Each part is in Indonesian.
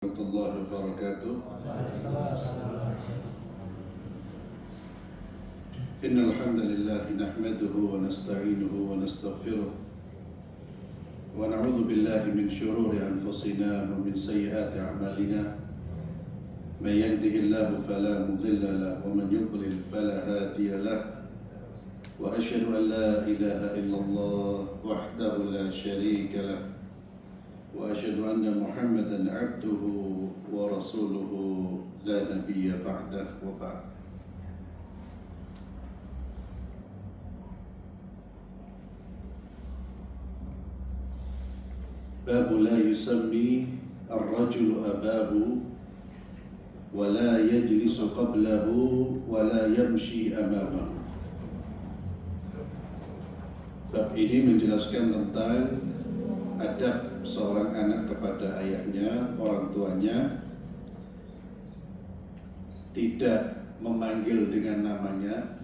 ورحمة الله وبركاته. إن الحمد لله نحمده ونستعينه ونستغفره ونعوذ بالله من شرور أنفسنا ومن سيئات أعمالنا. من يهده الله فلا مضل له ومن يضلل فلا هادي له. وأشهد أن لا إله إلا الله وحده لا شريك له وأشهد أن محمدًا عبده ورسوله لا نبي بعده وبعد. باب لا يسمي الرجل أباه ولا يجلس قبله ولا يمشي أمامه. Bab ini menjelaskan tentang adab seorang anak kepada ayahnya, orang tuanya, tidak memanggil dengan namanya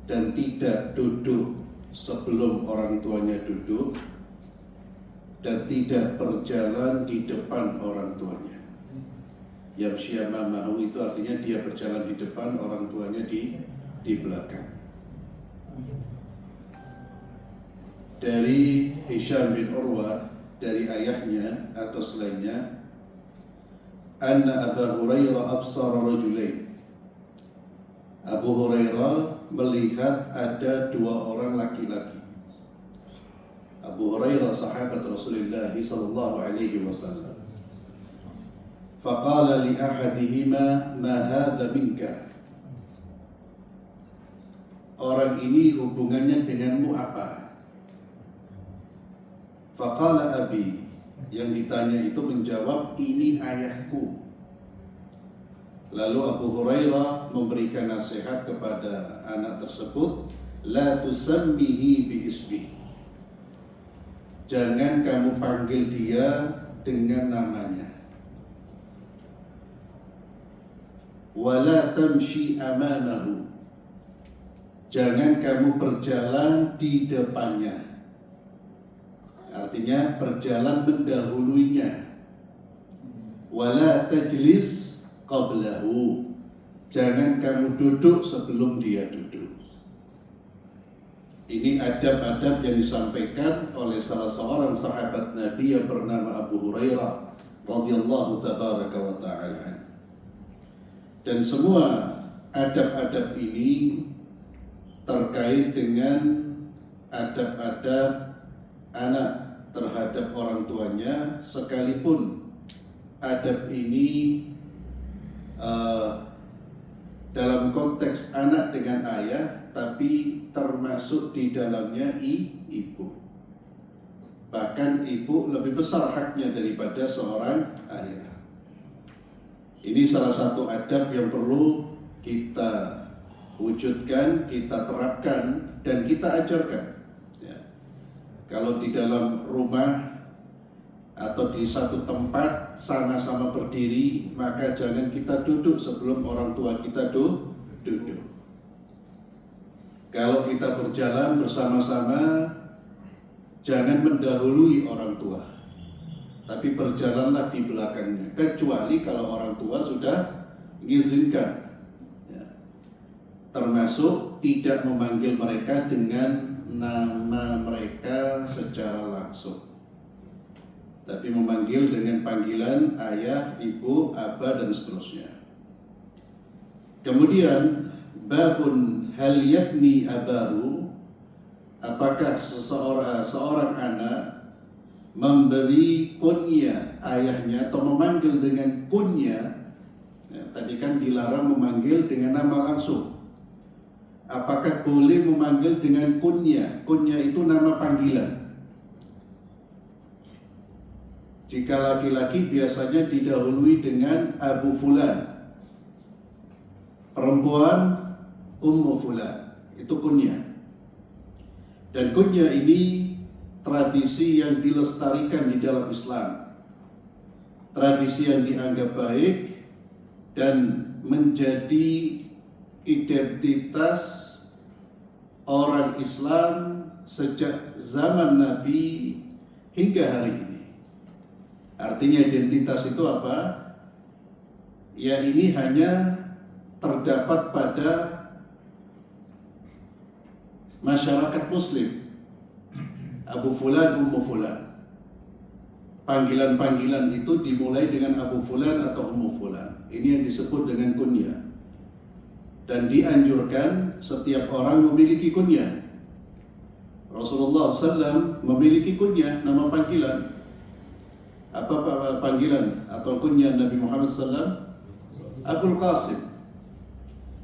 dan tidak duduk sebelum orang tuanya duduk dan tidak berjalan di depan orang tuanya. Yamshi amamahu itu artinya dia berjalan di depan, orang tuanya di belakang. Dari Hisham bin Urwah, dari ayahnya atau selainnya, anna Abu Hurairah absara rajulain. Abu Hurairah melihat ada dua orang laki-laki. Abu Hurairah sahabat Rasulullah sallallahu alaihi wasallam. Faqala li ahadihima ma hadha minka. Orang ini hubungannya denganmu apa? Faqala abi, yang ditanya itu menjawab, ini ayahku. Lalu Abu Hurairah memberikan nasihat kepada anak tersebut, la tusammihi bi ismi. Jangan kamu panggil dia dengan namanya. Wala tamshi amamahu. Jangan kamu berjalan di depannya. Artinya berjalan mendahuluinya. Wala tajlis qablahu. Jangan kamu duduk sebelum dia duduk. Ini adab-adab yang disampaikan oleh salah seorang sahabat Nabi yang bernama Abu Hurairah radhiyallahu tabaraka wa ta'ala. Dan semua adab-adab ini terkait dengan adab-adab anak terhadap orang tuanya, sekalipun adab ini dalam konteks anak dengan ayah, tapi termasuk di dalamnya ibu. Bahkan ibu lebih besar haknya daripada seorang ayah. Ini salah satu adab yang perlu kita wujudkan, kita terapkan, dan kita ajarkan. Kalau di dalam rumah atau di satu tempat sama-sama berdiri, maka jangan kita duduk sebelum orang tua kita duduk. Kalau kita berjalan bersama-sama, jangan mendahului orang tua, tapi berjalanlah di belakangnya, kecuali kalau orang tua sudah mengizinkan, termasuk tidak memanggil mereka dengan nama mereka secara langsung, tapi memanggil dengan panggilan ayah, ibu, aba, dan seterusnya. Kemudian babun hal yakni abahu, apakah seorang anak memberi kunya ayahnya atau memanggil dengan kunya. Tadi kan dilarang memanggil dengan nama langsung. Apakah boleh memanggil dengan kunya? Kunya itu nama panggilan. Jika laki-laki biasanya didahului dengan Abu Fulan, perempuan Ummu Fulan, itu kunya. Dan kunya ini tradisi yang dilestarikan di dalam Islam, tradisi yang dianggap baik dan menjadi identitas orang Islam sejak zaman Nabi hingga hari ini. Artinya identitas itu apa? Ya ini hanya terdapat pada masyarakat muslim. Abu Fulan, Ummu Fulan. Panggilan-panggilan itu dimulai dengan Abu Fulan atau Ummu Fulan. Ini yang disebut dengan kunyah. Dan dianjurkan setiap orang memiliki kunyah. Rasulullah SAW memiliki kunyah, nama panggilan. Apa panggilan atau kunyah Nabi Muhammad SAW? Abul Qasim.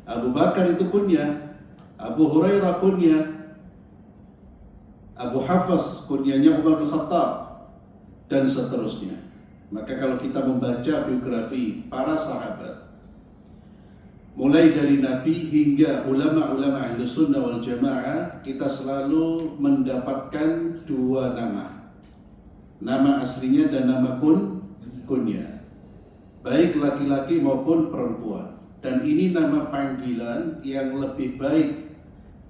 Abu Bakar itu kunyah, Abu Hurairah kunyah, Abu Hafs kunyahnya Umar bin Khattab, dan seterusnya. Maka kalau kita membaca biografi para sahabat, mulai dari Nabi hingga ulama-ulama ahli sunnah wal jamaah, kita selalu mendapatkan dua nama. Nama aslinya dan nama kunyah. Baik laki-laki maupun perempuan. Dan ini nama panggilan yang lebih baik,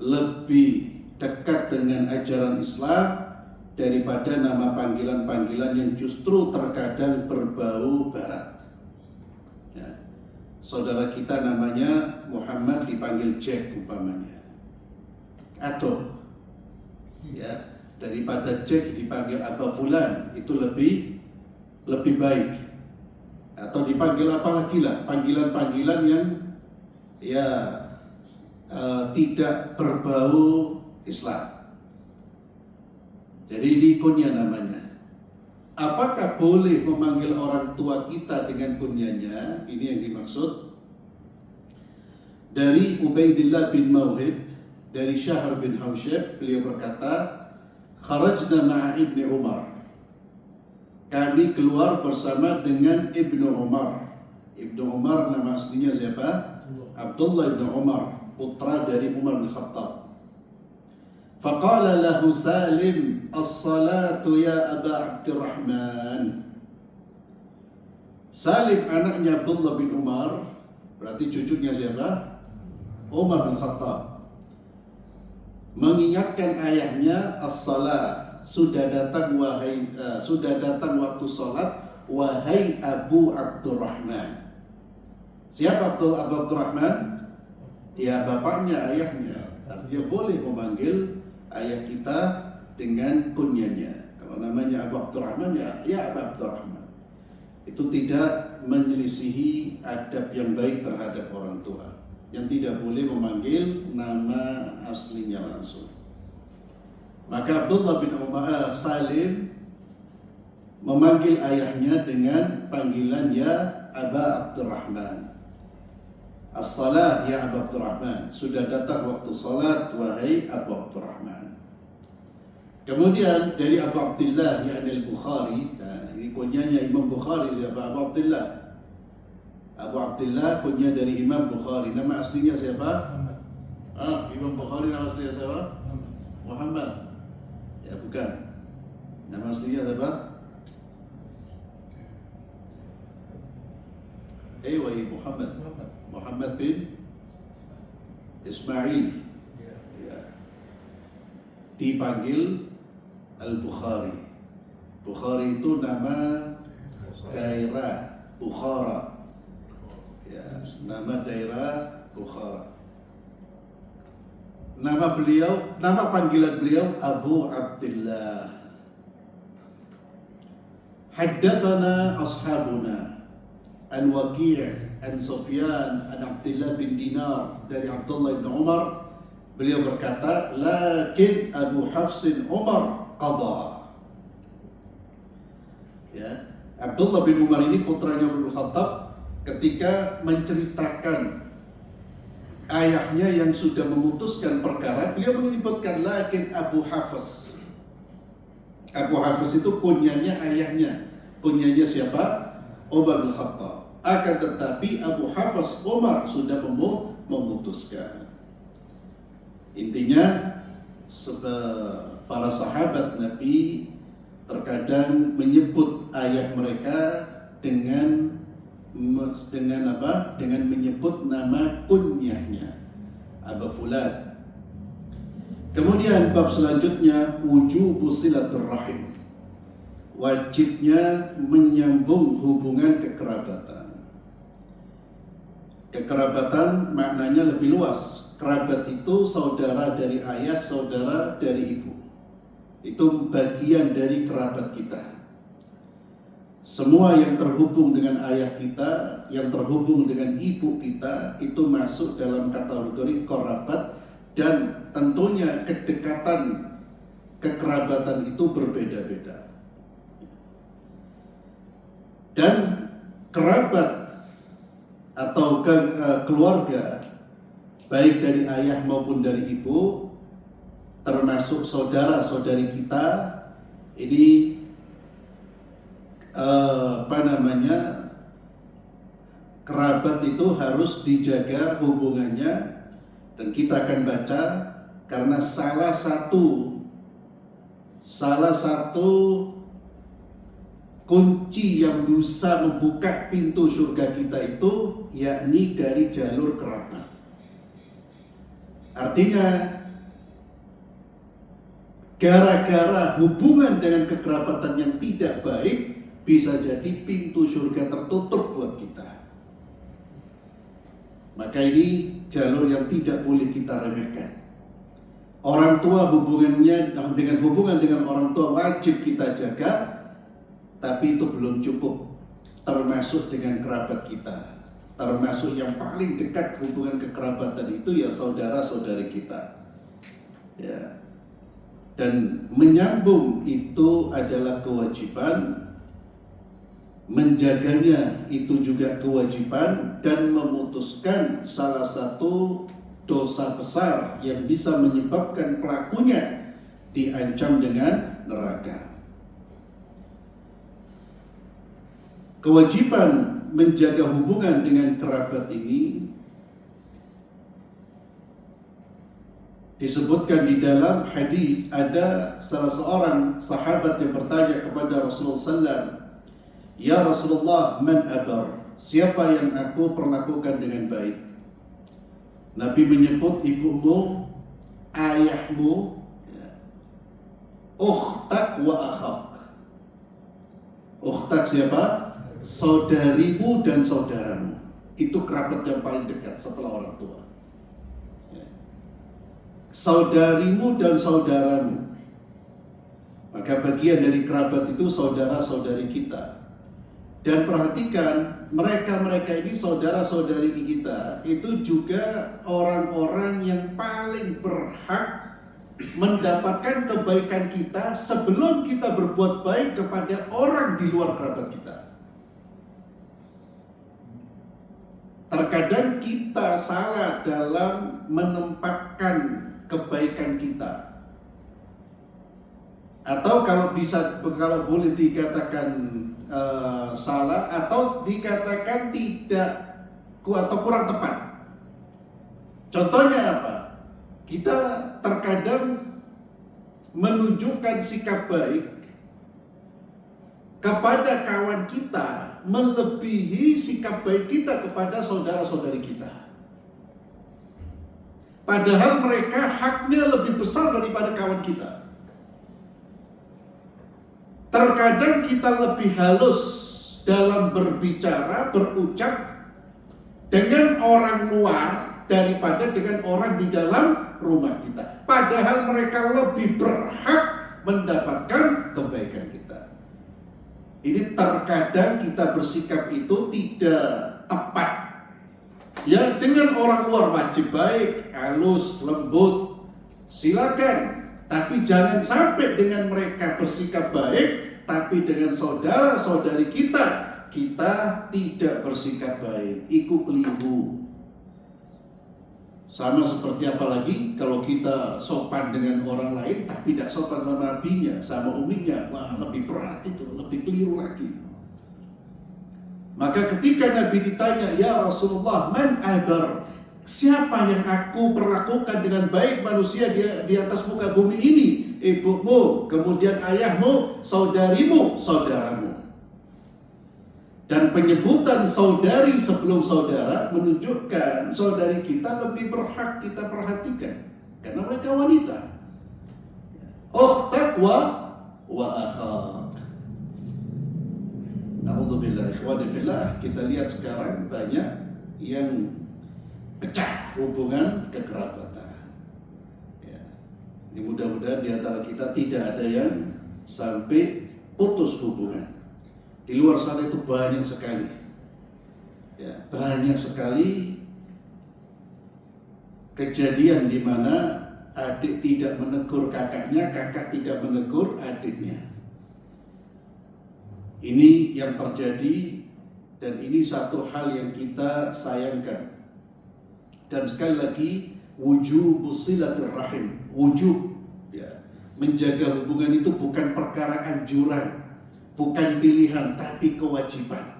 lebih dekat dengan ajaran Islam daripada nama panggilan-panggilan yang justru terkadang berbau barat. Ya. Saudara kita namanya Muhammad dipanggil Jack umpamanya, atau ya, daripada Jack dipanggil Aba Fulan, itu lebih baik. Atau dipanggil apa lagi lah, panggilan-panggilan yang ya tidak berbau Islam. Jadi ini kunyah namanya. Apakah boleh memanggil orang tua kita dengan kunyahnya? Ini yang dimaksud. Dari Ubaidillah bin Mawhib, dari Syahr bin Hausyab, beliau berkata, kharajna ma'a Ibni Umar. Kami keluar bersama dengan Ibnu Umar. Ibnu Umar nama aslinya siapa? Abdullah bin Umar, putra dari Umar bin Khattab. Faqala lahu Salim, as-salatu ya Aba Abdurrahman. Salim anaknya Abdullah bin Umar, berarti cucunya siapa? Umar bin Khattab. Mengingatkan ayahnya, as-salat, sudah datang waktu salat, wahai Abu Abdurrahman. Siapa Abu Abdurrahman? Ya bapaknya, ayahnya. Artinya boleh memanggil ayah kita dengan kunyahnya. Kalau namanya Abu Abdurrahman, ya Abu Abdurrahman. Itu tidak menyelisihi adab yang baik terhadap orang tua, yang tidak boleh memanggil nama aslinya langsung. Maka Abdullah bin Umar Salim memanggil ayahnya dengan panggilan ya Aba Abdurrahman. As-salat ya Aba Abdurrahman. Sudah datang waktu salat, wahai Abu Abdurrahman. Kemudian dari Abu Abdullah yakni Al-Bukhari, nah, ini kunyahnya Imam Bukhari siapa? Abu Abdullah. Abu Abdullah kunyah dari Imam Bukhari. Nama aslinya siapa? Imam Bukhari nama aslinya siapa? Muhammad. Ya bukan. Nama aslinya siapa? Muhammad. Muhammad bin Ismail. Ya. Dipanggil Al-Bukhari. Bukhari itu nama daerah Bukhara. Ya, nama daerah Bukhara. Nama panggilan beliau Abu Abdullah. Haddatsana ashabuna an Waqi' an Sufyan an Abdullah bin Dinar dari Abdullah bin Umar. Beliau berkata, lakin Abu Hafsin Umar qada. Ya, Abdullah bin Umar ini putranya Umar bin Khattab, ketika menceritakan ayahnya yang sudah memutuskan perkara, beliau menyebutkan lakin Abu Hafs. Abu Hafs itu kunyahnya ayahnya. Kunyahnya siapa? Umar bin Khattab. Akan tetapi Abu Hafs Umar sudah memutuskan. Intinya para sahabat Nabi terkadang menyebut ayah mereka dengan apa? Dengan menyebut nama kunyahnya, Abu Fulan. Kemudian bab selanjutnya wujubu silaturrahim. wajibnya menyambung hubungan kekerabatan. Kekerabatan maknanya lebih luas. Kerabat itu saudara dari ayah, saudara dari ibu. Itu bagian dari kerabat kita. Semua yang terhubung dengan ayah kita, yang terhubung dengan ibu kita, itu masuk dalam kategori kerabat. Dan tentunya kedekatan kekerabatan itu berbeda-beda. Dan kerabat atau keluarga, baik dari ayah maupun dari ibu, termasuk saudara-saudari kita, ini kerabat itu harus dijaga hubungannya. Dan kita akan baca, karena salah satu kunci yang bisa membuka pintu surga kita itu yakni dari jalur kerabat. Artinya gara-gara hubungan dengan kekerabatan yang tidak baik, bisa jadi pintu surga tertutup buat kita. Maka ini jalur yang tidak boleh kita remehkan. Orang tua hubungan dengan orang tua wajib kita jaga, tapi itu belum cukup. Termasuk dengan kerabat kita, termasuk yang paling dekat hubungan kekerabatan itu ya saudara-saudari kita. Ya. Dan menyambung itu adalah kewajiban, menjaganya itu juga kewajiban, dan memutuskan salah satu dosa besar yang bisa menyebabkan pelakunya diancam dengan neraka. Kewajiban menjaga hubungan dengan kerabat ini disebutkan di dalam hadis. Ada salah seorang sahabat yang bertanya kepada Rasulullah SAW, "Ya Rasulullah, man abar? Siapa yang aku perlakukan dengan baik?" Nabi menyebut ibumu, ayahmu, ukhtak wa akhak. Ukhtak siapa? Saudarimu dan saudaramu. Itu kerabat yang paling dekat setelah orang tua. Saudarimu dan saudaramu. Maka bagian dari kerabat itu saudara-saudari kita. Dan perhatikan, mereka ini saudara-saudari kita itu juga orang-orang yang paling berhak mendapatkan kebaikan kita sebelum kita berbuat baik kepada orang di luar kerabat kita. Terkadang kita salah dalam menempatkan kebaikan kita. Atau kalau boleh dikatakan salah, atau dikatakan tidak atau kurang tepat. Contohnya apa? Kita terkadang menunjukkan sikap baik kepada kawan kita melebihi sikap baik kita kepada saudara-saudari kita. Padahal mereka haknya lebih besar daripada kawan kita. Terkadang kita lebih halus dalam berbicara, berucap dengan orang luar daripada dengan orang di dalam rumah kita. Padahal mereka lebih berhak mendapatkan kebaikan kita. Ini terkadang kita bersikap itu tidak tepat. Ya, dengan orang luar wajib baik, halus, lembut, silakan. Tapi jangan sampai dengan mereka bersikap baik, tapi dengan saudara-saudari kita tidak bersikap baik. Itu keliru. Sama seperti apalagi kalau kita sopan dengan orang lain, tapi tidak sopan sama abinya, sama uminya. Wah, lebih berat itu, lebih keliru lagi. Maka ketika Nabi ditanya, "Ya Rasulullah, man abar? Siapa yang aku perlakukan dengan baik manusia di atas muka bumi ini? Ibumu, kemudian ayahmu, saudarimu, saudaramu." Dan penyebutan saudari sebelum saudara menunjukkan saudari kita lebih berhak kita perhatikan karena mereka wanita. Ukhtak wa akhak. naudzubillah, ikhwani fillah, kita lihat sekarang banyak yang pecah hubungan kekerabatan. Ya. Ini mudah-mudahan di antara kita tidak ada yang sampai putus hubungan. Di luar sana itu banyak sekali. Ya, banyak sekali kejadian di mana adik tidak menegur kakaknya, kakak tidak menegur adiknya. Ini yang terjadi dan ini satu hal yang kita sayangkan. Dan sekali lagi, wujub silaturrahim, wujub, ya, menjaga hubungan itu bukan perkara anjuran, bukan pilihan, tapi kewajiban.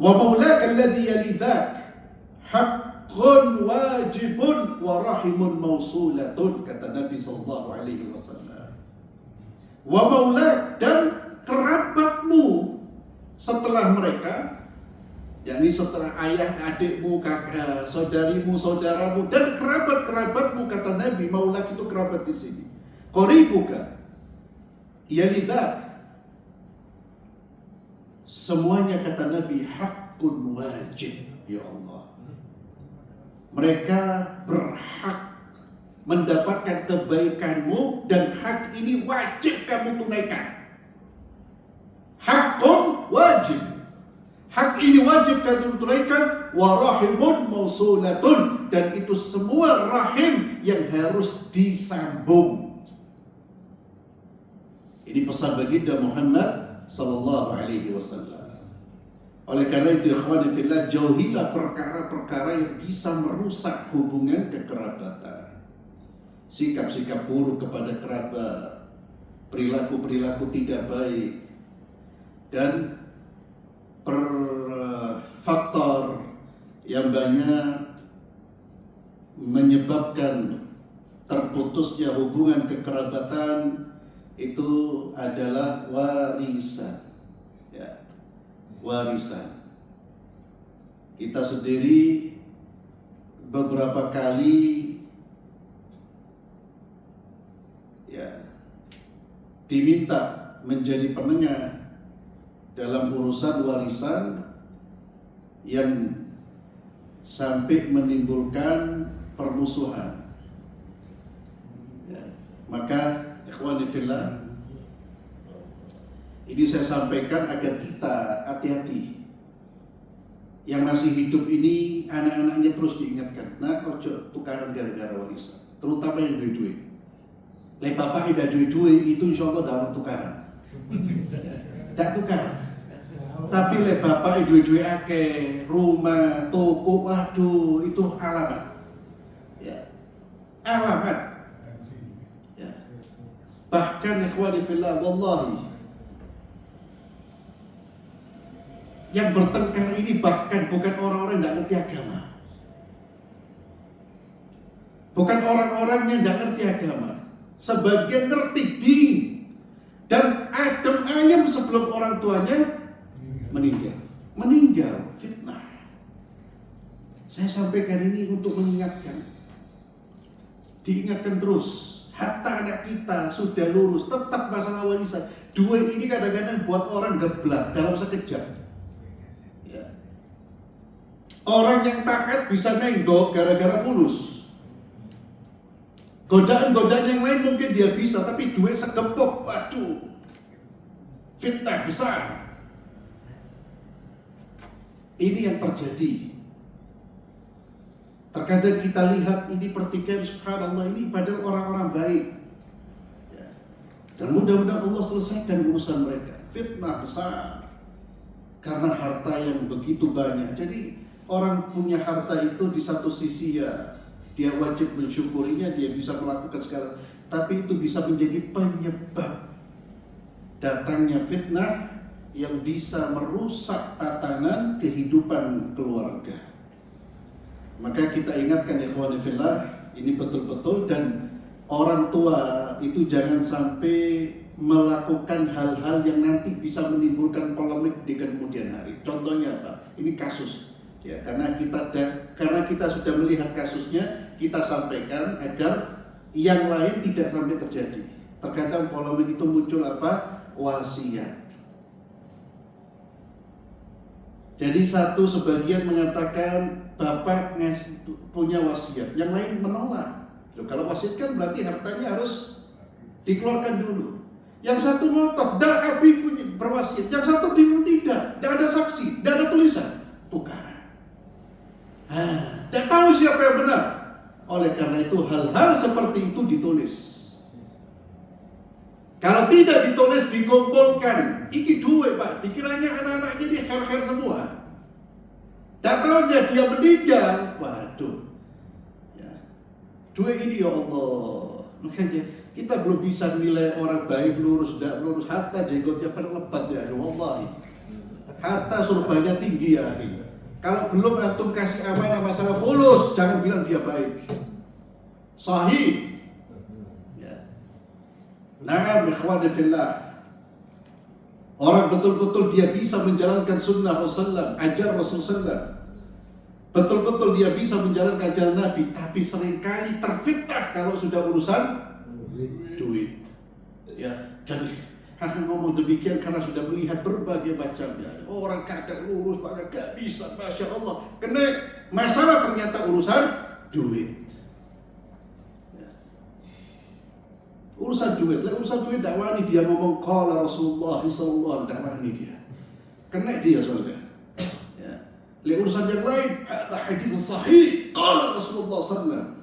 Wa maulaka alladhi yalidzak haqqun wajibun wa rahimun mausulatun, kata Nabi sallallahu alaihi wasallam. Wa maulak, dan kerabatmu setelah mereka, yakni setelah ayah, adikmu, kakak, saudarimu, saudaramu, dan kerabat-kerabatmu, kata Nabi. Maulak itu kerabat di sini. Qaribuka yalidzak, semuanya kata Nabi hakun wajib, ya Allah. Mereka berhak mendapatkan kebaikanmu dan hak ini wajib kamu tunaikan. Hakun wajib, hak ini wajib kamu tunaikan. Wa rahimun mausulatun, dan itu semua rahim yang harus disambung. Ini pesan baginda Muhammad sallallahu alaihi wasallam. Oleh karena itu, ikhwani fillah, jauhilah perkara-perkara yang bisa merusak hubungan kekerabatan. Sikap-sikap buruk kepada kerabat, perilaku-perilaku tidak baik, dan faktor yang banyak menyebabkan terputusnya hubungan kekerabatan itu adalah warisan. Ya, warisan. Kita sendiri beberapa kali diminta menjadi penengah dalam urusan warisan yang sampai menimbulkan permusuhan. Ya. Maka ikhwani fillah, ini saya sampaikan agar kita hati-hati. Yang masih hidup ini, anak-anaknya terus diingatkan, nah ojo tukaran gara-gara warisan, terutama yang duit-duit. Lek bapak tidak duit-duit itu insya Allah dalam tukaran. Tak tukar. Tapi lek bapak duit-duit akeh, rumah, toko, waduh, itu alamat. Ya. Alamat. Ya. Bahkan ikhwani fillah, wallahi, yang bertengkar ini bahkan bukan orang-orang yang tidak ngerti agama. Bukan orang-orang yang tidak ngerti agama. Sebagian ngerti din, dan adem ayam sebelum orang tuanya meninggal, fitnah. Saya sampaikan ini untuk mengingatkan, diingatkan terus. Hatta anak kita sudah lurus, tetap masalah warisan. Dua ini kadang-kadang buat orang geblak dalam sekejap. Ya. Orang yang taat bisa nenggok gara-gara fulus. Godaan-godaan yang lain mungkin dia bisa, tapi duit segepok, waduh, fitnah besar. Ini yang terjadi. Terkadang kita lihat ini pertikaian, subhanallah, ini padahal orang-orang baik. Ya. Dan mudah-mudahan Allah selesaikan urusan mereka. Fitnah besar karena harta yang begitu banyak. Jadi orang punya harta itu di satu sisi ya, dia wajib mensyukurinya, dia bisa melakukan segala, tapi itu bisa menjadi penyebab datangnya fitnah yang bisa merusak tatanan kehidupan keluarga. Maka kita ingatkan ikhwani fillah, ini betul-betul, dan orang tua itu jangan sampai melakukan hal-hal yang nanti bisa menimbulkan polemik di kemudian hari. Contohnya apa? Ini kasus. Ya, karena kita sudah melihat kasusnya, kita sampaikan agar yang lain tidak sampai terjadi. Terkadang polemik itu muncul apa? Wasiat. Jadi satu sebagian mengatakan bapak punya wasiat, yang lain menolak. Loh, kalau wasiat kan berarti hartanya harus dikeluarkan dulu. Yang satu ngotot, dah abi punya berwasiat. Yang satu bingung tidak ada saksi, tidak ada tulisan. Tukaran. Tidak tahu siapa yang benar. Oleh karena itu hal-hal seperti itu ditulis. Kalau tidak ditulis, dikumpulkan. Iki duit pak, dikiranya anak-anaknya dia khair-khair semua. Tak tahunya dia meninggal. Waduh. Ya. Duit ini ya Allah. Makanya kita belum bisa nilai orang baik, lurus, tidak lurus. Hatta jenggotnya berlebat ya, wallahi. Hatta surbannya tinggi ya. Kalau belum antum kasih amanah masalah fulus, jangan bilang dia baik. Sahih. Ya. Na'am ikhwani fillah. Orang betul-betul dia bisa menjalankan sunnah Rasulullah, ajar Rasulullah. Betul-betul dia bisa menjalankan ajaran Nabi, tapi seringkali terfitnah kalau sudah urusan duit. Ya, dan akan ngomong demikian karena sudah melihat berbagai macamnya. Orang kadang lurus banget gak bisa, masya Allah. Karena masalah ternyata urusan duit. Ya. Urusan duit tak wani dia ngomong qala Rasulullah sallallahu dakwani dia. Kena dia soalnya. Ya. Urusan yang lain ada hadis sahih qala Rasulullah sallallahu.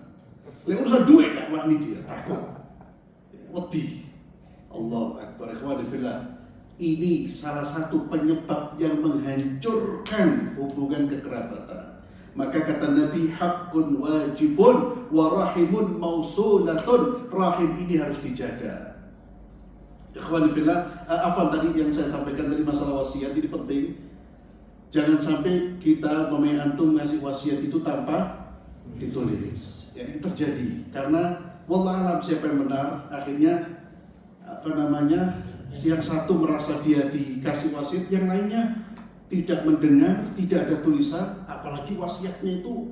Urusan duit tak wani dia takut. Wedi. Allahu Akbar, ikhwani fillah. Ini salah satu penyebab yang menghancurkan hubungan kekerabatan. Maka kata Nabi, haqqun wajibun wa rahimun mausulatun. Rahim ini harus dijaga. Ikhwani fillah, apa tadi yang saya sampaikan tadi masalah wasiat ini penting. Jangan sampai kita antum ngasih wasiat itu tanpa ditulis. Ya, ini terjadi karena wallah alam siapa yang benar, akhirnya yang satu merasa dia dikasih wasiat, yang lainnya tidak mendengar, tidak ada tulisan, apalagi wasiatnya itu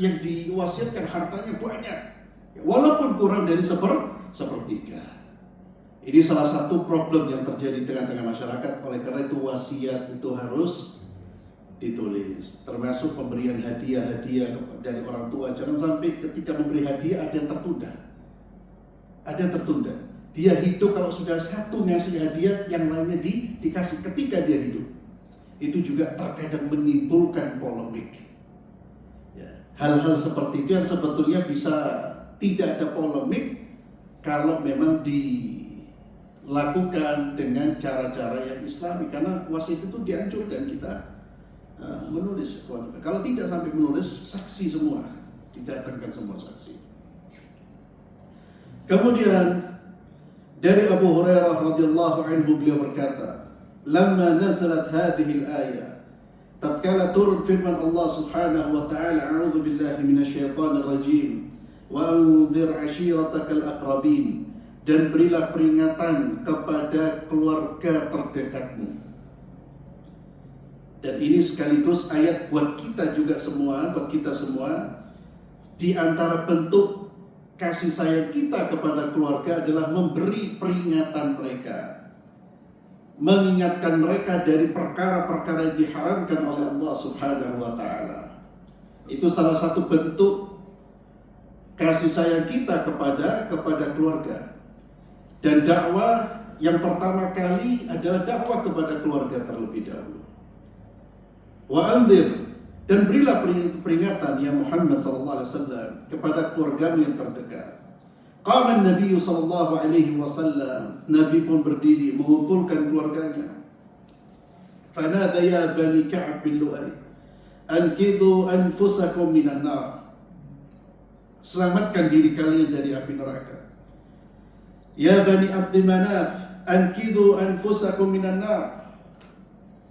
yang diwasiatkan hartanya banyak, walaupun kurang dari sepertiga. Ini salah satu problem yang terjadi di tengah-tengah masyarakat. Oleh karena itu wasiat itu harus ditulis, termasuk pemberian hadiah dari orang tua. Jangan sampai ketika memberi hadiah ada yang tertunda. Dia hidup kalau sudah satu ngasih hadiah, yang lainnya dikasih ketika dia hidup. Itu juga terkadang menimbulkan polemik. Ya. Hal-hal seperti itu yang sebetulnya bisa tidak ada polemik kalau memang dilakukan dengan cara-cara yang Islami. Karena wasiat itu dianjurkan kita menulis. Kalau tidak sampai menulis, saksi semua, didatangkan semua saksi. Kemudian dari Abu Hurairah radhiyallahu anhu beliau berkata, "Lamma nazalat hadhihi al-ayah", tatkala turun firman Allah Subhanahu wa taala, "A'udzu billahi minasyaitonir rajim, wa anzir 'ashiratakal aqrabin", dan berilah peringatan kepada keluarga terdekatmu. Dan ini sekaligus ayat buat kita juga semua, buat kita semua. Di antara bentuk kasih sayang kita kepada keluarga adalah memberi peringatan mereka, mengingatkan mereka dari perkara-perkara yang diharamkan oleh Allah Subhanahu wa taala. Itu salah satu bentuk kasih sayang kita kepada keluarga. Dan dakwah yang pertama kali adalah dakwah kepada keluarga terlebih dahulu. Wa anzir, dan berilah peringatan ya Muhammad sallallahu alaihi wasallam kepada keluargamu yang terdekat. Qama Nabi sallallahu alaihi wasallam, Nabi pun berdiri mengumpulkan keluarganya. Fanada ya bani Ka'ab bin Lu'ay, anqidhu anfusakum minan nar. Selamatkan diri kalian dari api neraka. Ya bani Abd Manaf, anqidhu anfusakum minan nar.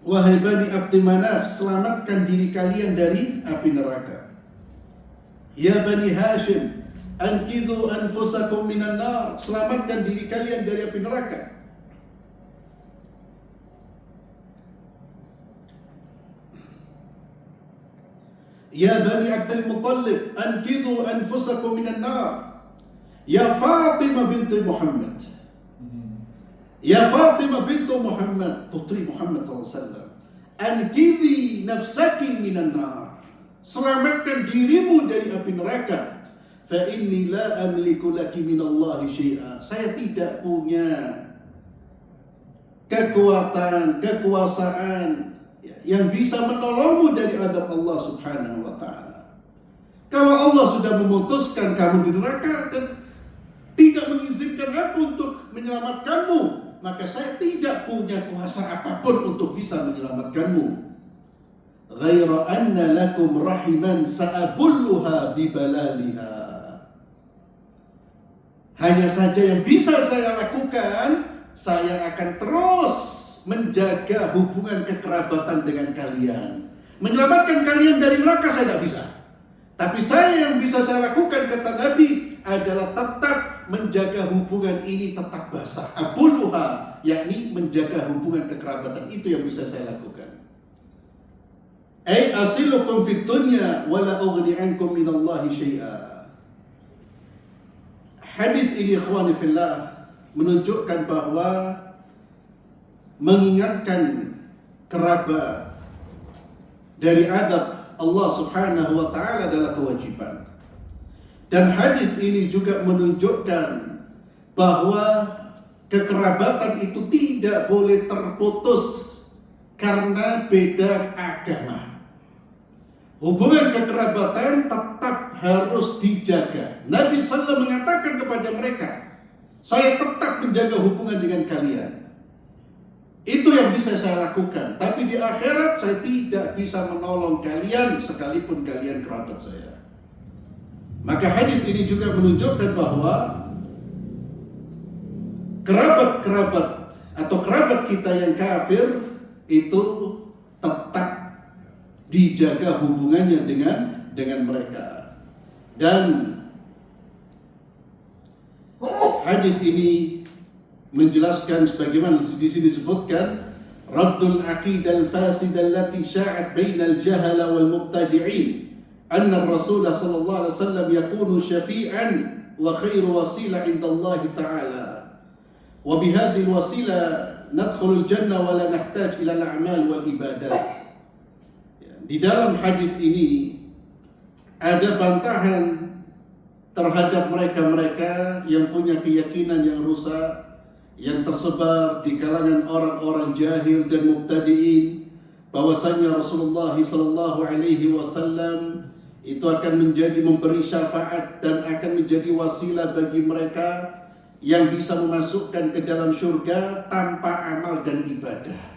Wahai Bani Abd Manaf, selamatkan diri kalian dari api neraka. Ya Bani Hashim, anqidhu anfusakum minan nar, selamatkan diri kalian dari api neraka. Ya Bani Abdul Muttalib, anqidhu anfusakum minan nar. Ya Fatimah binti Muhammad, Ya Fatimah bintu Muhammad, putri Muhammad SAW, anqidhi nafsaki minan nar, selamatkan dirimu dari api neraka. Fa inni la amliku laki minallahi syai'a, saya tidak punya kekuatan, kekuasaan yang bisa menolongmu dari adab Allah Subhanahu wa ta'ala. Kalau Allah sudah memutuskan kamu di neraka dan tidak mengizinkan aku untuk menyelamatkanmu, maka saya tidak punya kuasa apapun untuk bisa menyelamatkanmu. Ghaira anna lakum rahiman sa'abulluha bibalaliha. Hanya saja yang bisa saya lakukan, saya akan terus menjaga hubungan kekerabatan dengan kalian. Menyelamatkan kalian dari neraka saya tidak bisa. Tapi yang bisa saya lakukan, kata Nabi, adalah tetap menjaga hubungan ini tetap basah. Abuluha, yakni menjaga hubungan kekerabatan, itu yang bisa saya lakukan. Ay asilukum fid dunya wa la ughni ankum minallahi syai'a. Hadis ini ikhwani fillah menunjukkan bahwa mengingatkan kerabat dari adab Allah Subhanahu wa ta'ala adalah kewajiban. Dan hadis ini juga menunjukkan bahwa kekerabatan itu tidak boleh terputus karena beda agama. Hubungan kekerabatan tetap harus dijaga. Nabi SAW mengatakan kepada mereka, saya tetap menjaga hubungan dengan kalian. Itu yang bisa saya lakukan. Tapi di akhirat saya tidak bisa menolong kalian sekalipun kalian kerabat saya. Maka hadis ini juga menunjukkan bahwa kerabat-kerabat atau kerabat kita yang kafir itu tetap dijaga hubungannya dengan mereka. Dan hadis ini menjelaskan sebagaimana di sini disebutkan, raddul aqidah al-fasidah allati sya'at bainal jahala wal mubtadi'in, anna ar-rasul sallallahu alaihi wasallam yakunu syafi'an wa khairu wasila 'inda Allah ta'ala. Wa bihadhihi al-wasila nadkhulul jannah wa la nahtaj ila al-a'mal wal ibadat. Di dalam hadis ini ada bantahan terhadap mereka-mereka yang punya keyakinan yang rusak, yang tersebar di kalangan orang-orang jahil dan mubtadi'in, bahwasanya Rasulullah sallallahu alaihi wasallam itu akan memberi syafaat dan akan menjadi wasilah bagi mereka yang bisa memasukkan ke dalam surga tanpa amal dan ibadah.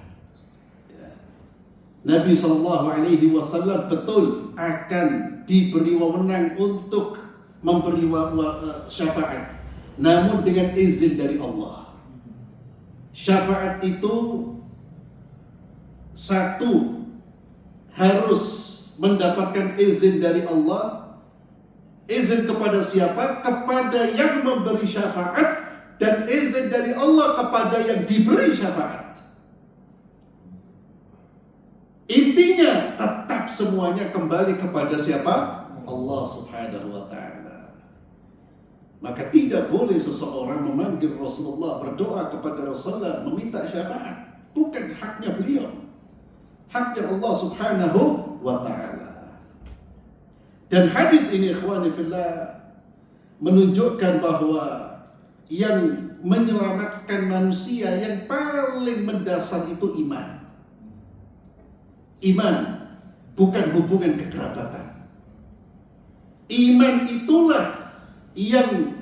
Nabi sallallahu alaihi wasallam betul akan diberi wewenang untuk memberi syafaat, namun dengan izin dari Allah. Syafaat itu satu, harus mendapatkan izin dari Allah. Izin kepada siapa? Kepada yang memberi syafaat, dan izin dari Allah kepada yang diberi syafaat. Intinya tetap semuanya kembali kepada siapa? Allah Subhanahu wa ta'ala. Maka tidak boleh seseorang memanggil Rasulullah, berdoa kepada Rasulullah, meminta syafaat. Bukan haknya beliau, haknya Allah Subhanahu wa ta'ala. Dan hadis ini ikhwani fillah menunjukkan bahwa yang menyelamatkan manusia yang paling mendasar itu iman. Iman, bukan hubungan kekerabatan. Iman itulah yang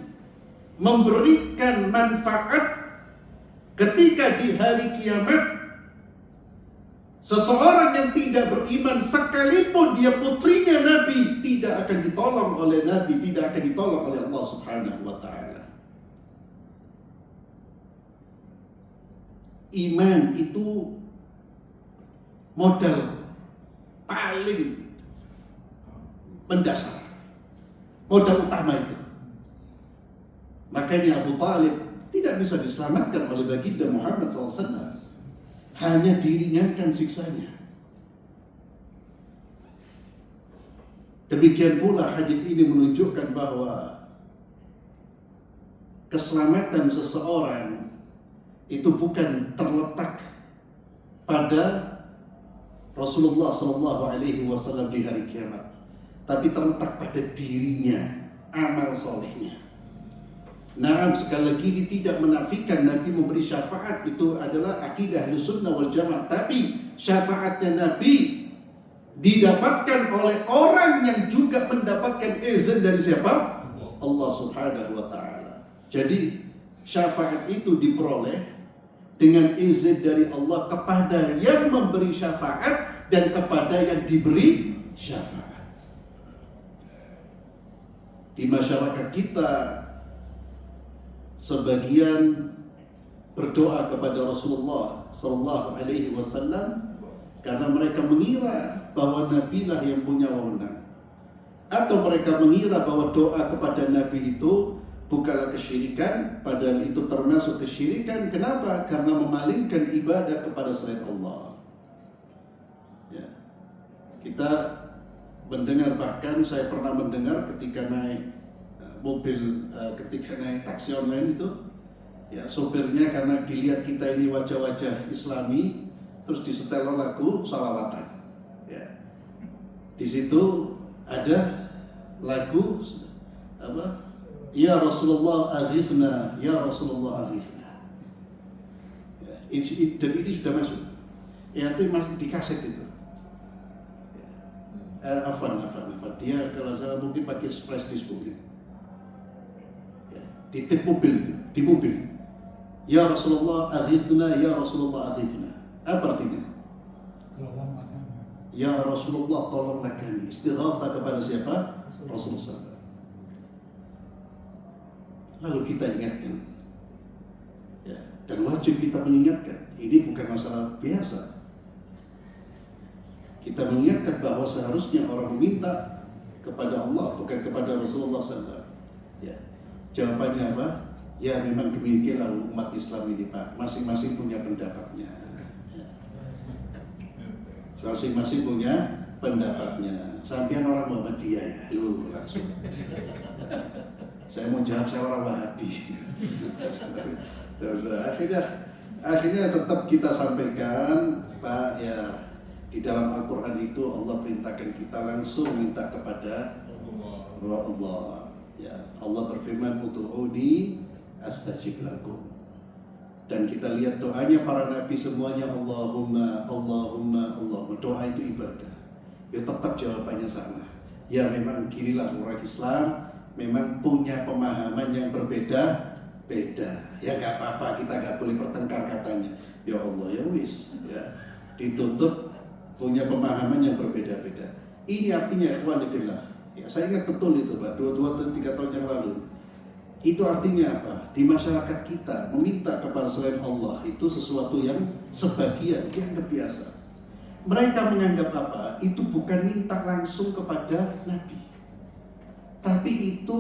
memberikan manfaat ketika di hari kiamat. Seseorang yang tidak beriman, sekalipun dia putrinya Nabi, tidak akan ditolong oleh Nabi, tidak akan ditolong oleh Allah Subhanahu wa ta'ala. Iman itu modal paling mendasar, modal utama itu. Makanya Abu Talib tidak bisa diselamatkan oleh baginda Muhammad SAW, hanya diringankan siksanya. Demikian pula hadis ini menunjukkan bahwa keselamatan seseorang itu bukan terletak pada Rasulullah SAW di hari kiamat, tapi terletak pada dirinya, amal solehnya. Nah, sekali lagi ini tidak menafikan Nabi memberi syafaat, itu adalah akidah Ahlussunnah wal Jamaah. Tapi syafaatnya Nabi didapatkan oleh orang yang juga mendapatkan izin dari siapa? Allah Subhanahu wa Ta'ala. Jadi syafaat itu diperoleh dengan izin dari Allah kepada yang memberi syafaat dan kepada yang diberi syafaat. Di masyarakat kita, sebagian berdoa kepada Rasulullah Sallallahu Alaihi Wasallam karena mereka mengira bahwa Nabi lah yang punya wewenang, atau mereka mengira bahwa doa kepada Nabi itu bukanlah kesyirikan, padahal itu termasuk kesyirikan. Kenapa? Karena memalingkan ibadah kepada selain Allah. Ya. Kita mendengar, bahkan saya pernah mendengar ketika naik mobil, ketika naik taksi online itu, ya sopirnya karena dilihat kita ini wajah-wajah Islami, terus disetel lagu salawatan. Ya. Di situ ada lagu apa? Ya Rasulullah aghithna, ya Rasulullah aghithna. Ya, dan ini sudah masuk. Ya, itu masih di kaset itu. Ya. Afan. Dia kalau saya mungkin pakai flash disk mungkin. Ya, di tip mobil itu, di mobil. Ya Rasulullah aghithna, ya Rasulullah aghithna. Apa artinya? Tolonglah kami. Ya Rasulullah tolonglah kami. Istighatsah kepada siapa? Rasulullah SAW. Lalu kita ingatkan, ya, dan wajib kita mengingatkan. Ini bukan masalah biasa. Kita mengingatkan bahwa seharusnya orang meminta kepada Allah, bukan kepada Rasulullah SAW. Ya. Jawabannya apa? Ya memang demikianlah umat Islam ini, Pak. Masing-masing punya pendapatnya. Ya. Masing-masing punya pendapatnya. Sampian orang Muhammadiyah ya, lu langsung. Saya mau jawab, saya orang Wahabi. akhirnya tetap kita sampaikan, Pak, ya di dalam Al-Quran itu Allah perintahkan kita langsung minta kepada Allah. Ya, Allah berfirman, "Ud'uni astajib lakum." Dan kita lihat doanya para nabi semuanya Allahumma. Doa itu ibadah. Ya tetap jawabannya sama. Ya memang ginilah orang Islam, memang punya pemahaman yang berbeda-beda. Ya gak apa-apa, kita gak boleh bertengkar katanya. Ya Allah, ya wis, ya ditutup punya pemahaman yang berbeda-beda. Ini artinya ikhwan fillah. Ya saya ingat betul itu Pak, 2 atau 3 tahun yang lalu. Itu artinya apa? Di masyarakat kita meminta kepada selain Allah itu sesuatu yang sebagian dianggap biasa. Mereka menganggap apa? Itu bukan minta langsung kepada Nabi, tapi itu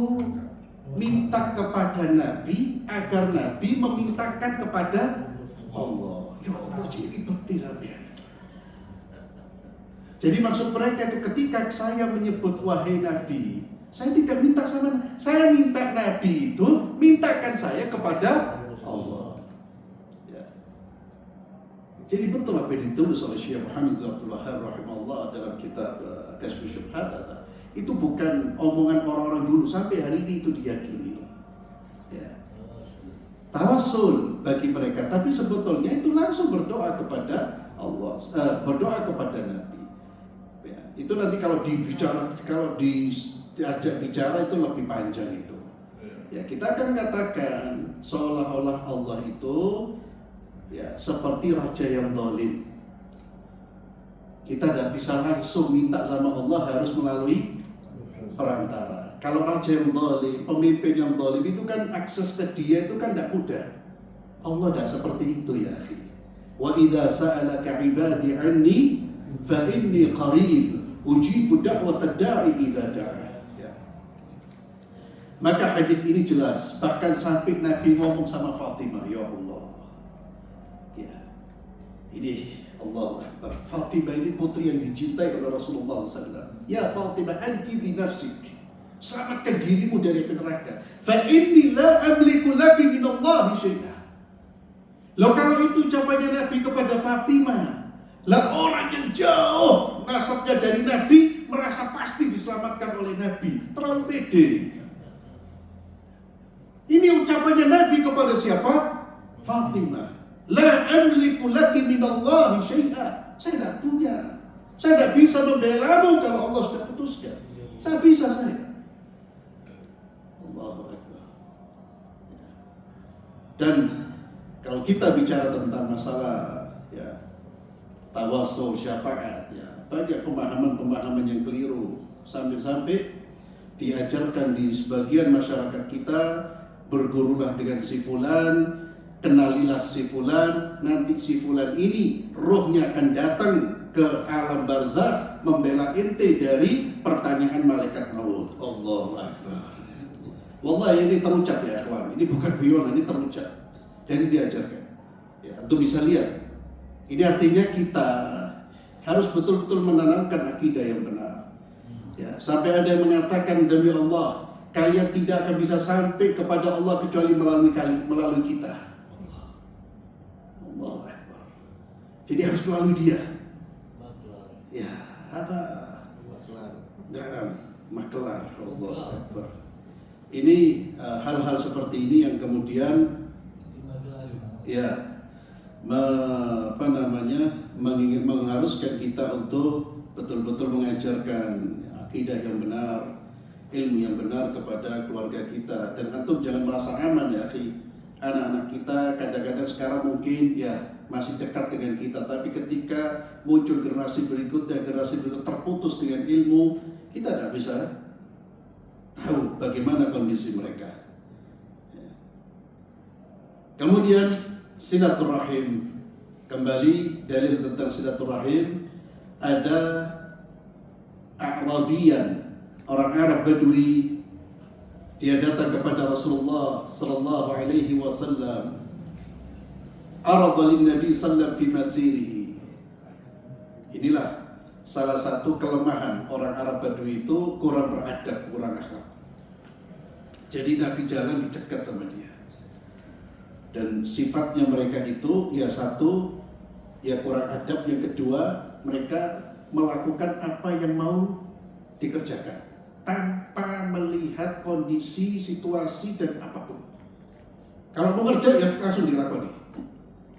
minta kepada Nabi agar Nabi memintakan kepada Allah. Ya Allah, jadi bukti sampean. Jadi maksud mereka itu ketika saya menyebut wahai Nabi, saya tidak minta sama, saya minta Nabi itu mintakan saya kepada Allah. Ya. Jadi betul apa yang ditulis oleh Syekh Muhammad bin Abdul Wahhab rahimahullah dalam kitab Kashfus Syubhat. Itu bukan omongan orang-orang dulu, sampai hari ini itu diyakini. Ya. Tawassul bagi mereka, tapi sebetulnya itu langsung berdoa kepada Allah, berdoa kepada Nabi. Ya. Itu nanti kalau diajak bicara itu lebih panjang itu. Ya, kita akan katakan seolah-olah Allah itu ya seperti raja yang zalim. Kita tidak bisa langsung minta sama Allah, harus melalui perantara. Kalau raja yang zalim, pemimpin yang zalim itu kan akses ke dia itu kan tidak mudah. Allah tidak seperti itu ya akhi. Wa idza sa'alaka 'ibadi 'anni fa inni qarib ujibu da'watad da'i idza da'a. Maka hadis ini jelas, bahkan sampai Nabi ngomong sama Fatimah, ya Allah, ya ini Allah Akbar. Fatimah ini putri yang dicintai oleh Rasulullah SAW. Ya Fatimah, anqidhi nafsik, selamatkan dirimu dari neraka. Fa inni la amliku laki min Allah syai'an. Loh kalau itu ucapannya Nabi kepada Fatimah, lah orang yang jauh nasabnya dari Nabi merasa pasti diselamatkan oleh Nabi, terlalu pede. Ini ucapannya Nabi kepada siapa? Fatimah. La amliku laki minallahi syai'a. Saya tidak punya. Saya tidak bisa membelamu kalau Allah sudah putuskan. Saya bisa saya. Allahu Akbar. Dan kalau kita bicara tentang masalah ya tawassul syafaat, ya banyak pemahaman-pemahaman yang keliru. Sampai-sampai diajarkan di sebagian masyarakat kita, bergurulah dengan si fulan, kenalilah si fulan, nanti si fulan ini rohnya akan datang ke alam barzakh membela ente dari pertanyaan malaikat maut. Allahu Akbar. Wallahi ini terucap ya ikhwan, ini bukan guyonan, ini terucap dan diajarkan. Ya, untuk bisa lihat. Ini artinya kita harus betul-betul menanamkan akidah yang benar. Ya, sampai ada yang mengatakan demi Allah, kalian tidak akan bisa sampai kepada Allah kecuali melalui kita. Allah Akbar. Jadi harus melalui dia. Ya, apa? Dalam maklar. Allah Akbar. Ini hal-hal seperti ini yang kemudian ya mengharuskan kita untuk betul-betul mengajarkan akidah yang benar, ilmu yang benar kepada keluarga kita. Dan antum jangan merasa aman ya akhi. Anak-anak kita kadang-kadang sekarang mungkin ya masih dekat dengan kita, tapi ketika muncul generasi berikutnya terputus dengan ilmu, kita tidak bisa tahu bagaimana kondisi mereka. Kemudian silaturahim, kembali dalil tentang silaturahim, ada A'rabiyan, orang Arab Badui, dia datang kepada Rasulullah sallallahu alaihi wasallam, arada lin Nabi sallallahu fi masirihi. Inilah salah satu kelemahan orang Arab Badui itu, kurang beradab, kurang akhlak. Jadi Nabi jalan dicegat sama dia. Dan sifatnya mereka itu, ya satu, ya kurang adab, yang kedua, mereka melakukan apa yang mau dikerjakan tanpa melihat kondisi, situasi, dan apapun. Kalau mau kerja, ya langsung dilakoni.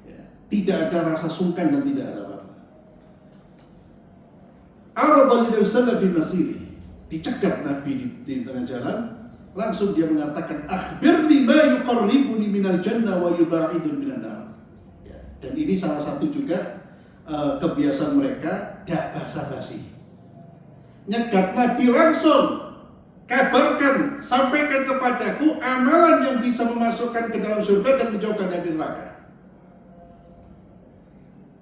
Ya, tidak ada rasa sungkan dan tidak ada apa-apa. Aradha li Nabi fi masiri, dicegat Nabi di tengah jalan. Langsung dia mengatakan, akhbirni ma yuqarribuni minal jannah wa yuba'idun minan nar. Ya, dan ini salah satu juga kebiasaan mereka, tidak basa-basi. Nyegat Nabi langsung, kabarkan, sampaikan kepadaku amalan yang bisa memasukkan ke dalam surga dan menjauhkan dari neraka.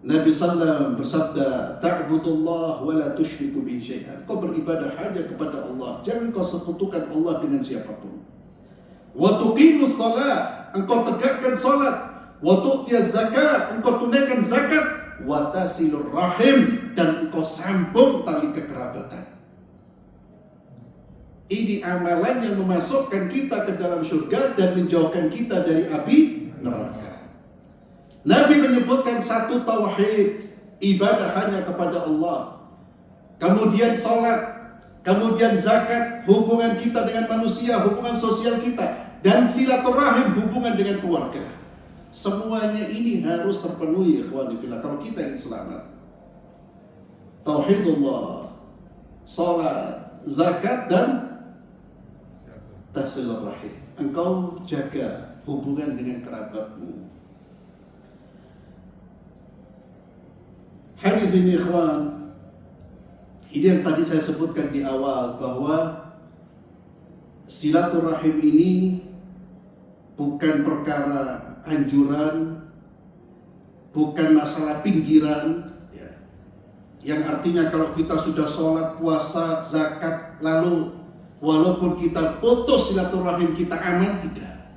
Nabi sallallahu bersabda, ta'budullah wa la tusyriku bihi syai'an. Kau beribadah hanya kepada Allah, jangan kau sekutukan Allah dengan siapapun. Wa tuqimus shalah, engkau tegakkan salat. Wa tu'tiyaz zakat, engkau tunaikan zakat. Wa tasilur rahim, dan engkau sambung tali kekerabatan. Ini amalan yang memasukkan kita ke dalam surga dan menjauhkan kita dari api neraka. Nabi menyebutkan satu tauhid, ibadah hanya kepada Allah. Kemudian salat, kemudian zakat, hubungan kita dengan manusia, hubungan sosial kita, dan silaturahim, hubungan dengan keluarga. Semuanya ini harus terpenuhi, ikhwani fillah, kalau kita ingin selamat. Tauhidullah, salat, zakat, dan silaturahim. Engkau jaga hubungan dengan kerabatmu. Hadis ini ikhwan, ini yang tadi saya sebutkan di awal, bahwa silaturahim ini bukan perkara anjuran, bukan masalah pinggiran, ya. Yang artinya kalau kita sudah sholat, puasa, zakat, lalu walaupun kita putus silaturahim kita aman, tidak.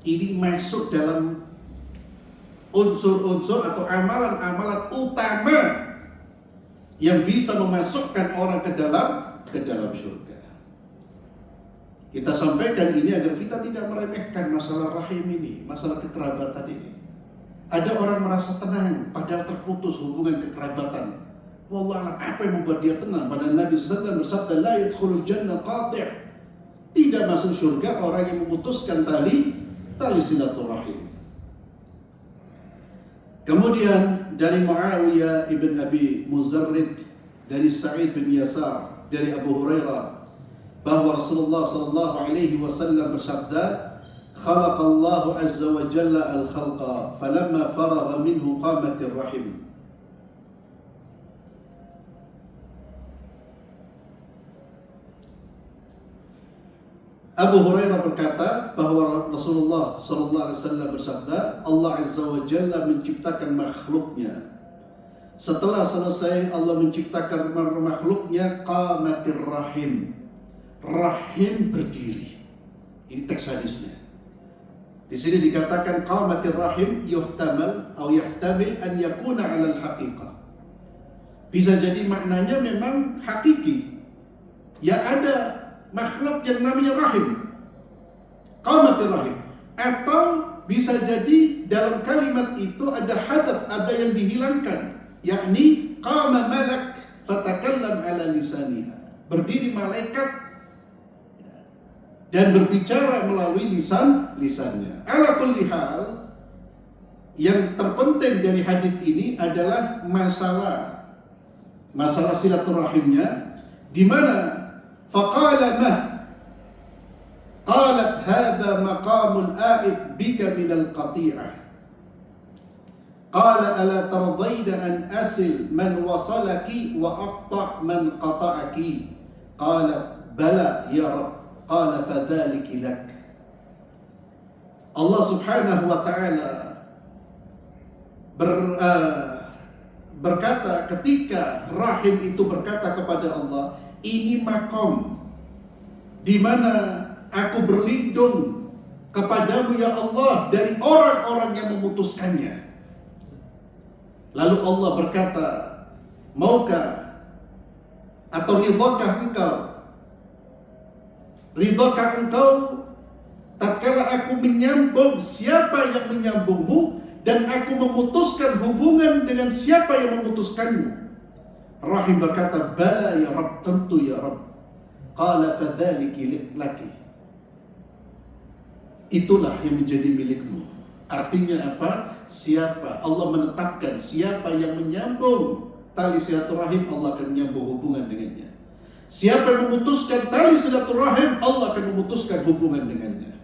Ini masuk dalam unsur-unsur atau amalan-amalan utama yang bisa memasukkan orang ke dalam surga. Kita sampaikan ini agar kita tidak meremehkan masalah rahim ini, masalah kekerabatan ini. Ada orang merasa tenang padahal terputus hubungan kekerabatan. Wallah, apa yang membuat dia tenang? Padahal Nabi SAW bersabda, la yadkhulul jannah qati'. Tidak masuk surga orang yang memutuskan tali silaturahim. Kemudian dari Muawiyah ibn Abi Muzarrid, dari Sa'id bin Yasar, dari Abu Hurairah, bahwa Rasulullah sallallahu alaihi wasallam bersabda, khalaqallahu azza wa jalla al-khalqa falamma faragha minhu qamatir rahim. Abu Hurairah berkata bahwa Rasulullah sallallahu alaihi wasallam bersabda, Allah azza wa jalla menciptakan makhluknya. Setelah selesai Allah menciptakan makhluknya, qamatir rahim. Rahim berdiri. Ini teks hadisnya. Di sini dikatakan qamatir rahim yuhtamal atau yahtamil an yakuna 'ala al-haqiqah. Bisa jadi maknanya memang hakiki. Ya ada makhluk yang namanya rahim. Qamatir rahim. Atau bisa jadi dalam kalimat itu ada hadaf, ada yang dihilangkan. Yakni qama malak fatakallam 'ala lisaniha. Berdiri malaikat dan berbicara melalui lisannya. Ala kulli hal, yang terpenting dari hadis ini adalah masalah silaturahimnya, di mana faqala ma qalat hadha maqamul a'id bika minal qati'ah. Qala ala tardayna an asil man wasalaki wa aqta' man qata'aki. Qalat bala ya Rabb. Qala fadzalika lak. Allah Subhanahu wa taala berkata ketika rahim itu berkata kepada Allah, ini makom di mana aku berlindung kepadamu ya Allah dari orang-orang yang memutuskannya. Lalu Allah berkata, maukah atau ridhakah engkau tatkala aku menyambung siapa yang menyambungmu dan aku memutuskan hubungan dengan siapa yang memutuskanmu? Rahim berkata, bala ya Rabb, tentu ya Rabb. Qala fadzalika laki. Itulah yang menjadi milikmu. Artinya apa? Siapa Allah menetapkan siapa yang menyambung tali silaturahim, Allah akan menyambung hubungan dengannya. Siapa yang memutuskan tali silaturahim, Allah akan memutuskan hubungan dengannya.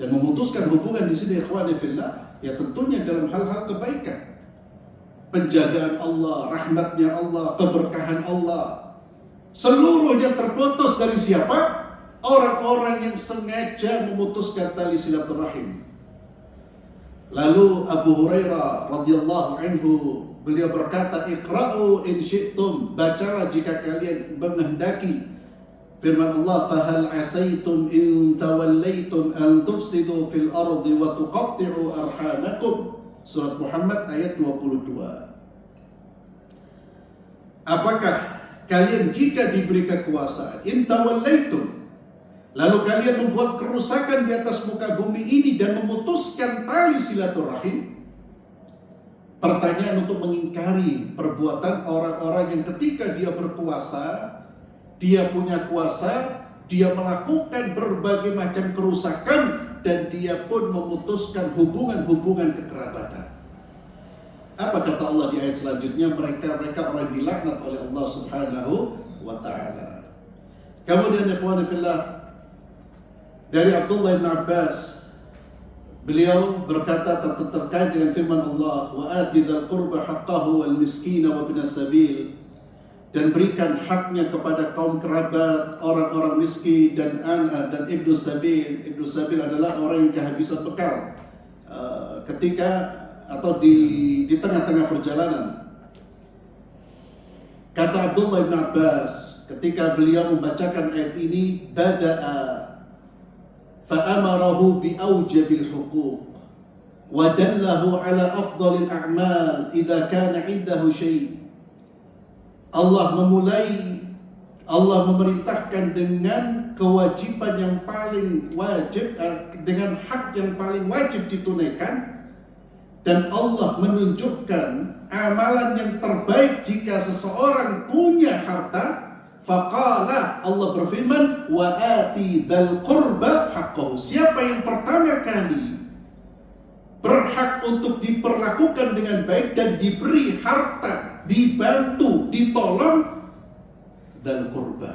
Dan memutuskan hubungan di sini ikhwani fillah, ya tentunya dalam hal-hal kebaikan. Penjagaan Allah, rahmatnya Allah, keberkahan Allah, seluruhnya terputus dari siapa? Orang-orang yang sengaja memutuskan tali silaturahim. Lalu Abu Hurairah radhiyallahu anhu, beliau berkata, iqra'u in syi'tum, bacalah jika kalian menghendaki. Firman Allah, fahal asaitum in tawallaitum an tufsidu fil ardi wa tuqatti'u arhamakum. Surat Muhammad ayat 22. Apakah kalian jika diberi kekuasaan, in tawallaitum, lalu kalian membuat kerusakan di atas muka bumi ini dan memutuskan tali silaturahim? Pertanyaan untuk mengingkari perbuatan orang-orang yang ketika dia berkuasa, dia punya kuasa, dia melakukan berbagai macam kerusakan dan dia pun memutuskan hubungan-hubungan kekerabatan. Apa kata Allah di ayat selanjutnya? Mereka orang dilaknat oleh Allah Subhanahu wa ta'ala. Kemudian ikhwani fillah, dari Abdullah bin Abbas, beliau berkata terkait dengan firman Allah, wa ati dzal qurba haqqahu wal miskina wa ibnas sabil, dan berikan haknya kepada kaum kerabat, orang-orang miskin dan anak dan ibnu sabil. Ibnu sabil adalah orang yang kehabisan bekal ketika atau di tengah-tengah perjalanan. Kata Abdullah bin Abbas ketika beliau membacakan ayat ini, bada'a fa'amarahu bi'aujabil huquq wa dallahu ala afdalil a'mal idza kana 'indahu syai'. Allah memerintahkan dengan kewajiban yang paling wajib, dengan hak yang paling wajib ditunaikan Dan Allah menunjukkan amalan yang terbaik jika seseorang punya harta. Faqala, Allah berfirman, wa ati dzal qurba haqqahu. Siapa yang pertama kali berhak untuk diperlakukan dengan baik dan diberi harta, dibantu, ditolong, dzal qurba,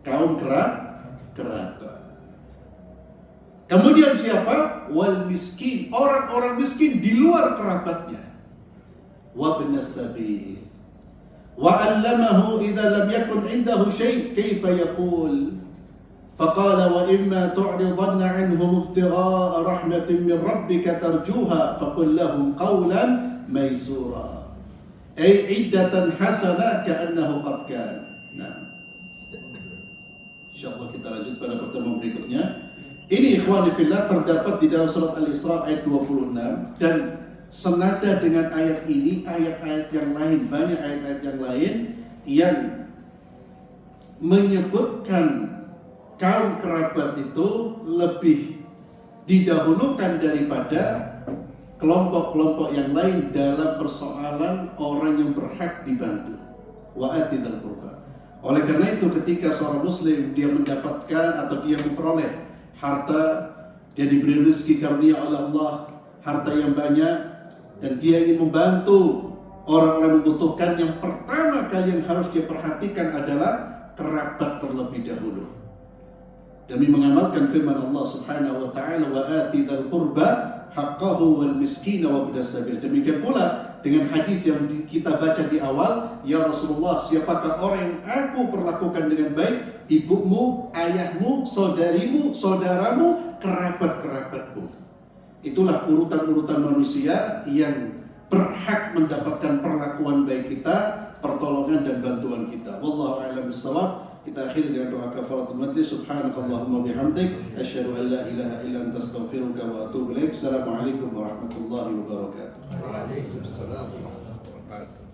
kaum kerabat. Kemudian siapa? Wal miskin, orang-orang miskin di luar kerabatnya. Wa ibnas sabil. Wa 'allamahu idza lam yakun 'indahu syai' kaifa yaqul. Faqala wa imma tu'ridanna 'anhum ibtigha'a rahmatin min rabbika tarjuha faqul lahum qawlan maysura. Ay 'iddatan hasanah ka'annahu qad kana. Nah. Insyaallah kita lanjut pada pertemuan berikutnya. Ini ikhwani fillah terdapat di dalam surat Al-Isra ayat 26 dan senada dengan ayat ini, ayat-ayat yang lain, banyak ayat-ayat yang lain yang menyebutkan kaum kerabat itu lebih didahulukan daripada kelompok-kelompok yang lain dalam persoalan orang yang berhak dibantu. Wa ati dzal qurba. Oleh karena itu ketika seorang muslim dia mendapatkan atau dia memperoleh harta, dia diberi rezeki karunia oleh Allah, harta yang banyak, dan dia ingin membantu orang-orang membutuhkan, yang pertama kali yang harus dia perhatikan adalah kerabat terlebih dahulu. Demi mengamalkan firman Allah Subhanahu wa taala, wa ati dzal qurba haqqahu wal miskina wa ibnas sabil. Demikian pula dengan hadis yang kita baca di awal, ya Rasulullah, siapakah orang yang aku perlakukan dengan baik? Ibumu, ayahmu, saudarimu, saudaramu, kerabat-kerabatmu. Itulah urutan-urutan manusia yang berhak mendapatkan perlakuan baik kita, pertolongan dan bantuan kita. Wallahu a'lam bishawab. Kita akhiri dengan doa kafaratul majlis. Subhanakallahumma bihamdik, asyhadu an la ilaha illa anta astaghfiruka wa atubu ilaik. Assalamualaikum warahmatullahi wabarakatuh. Waalaikumsalam warahmatullahi wabarakatuh.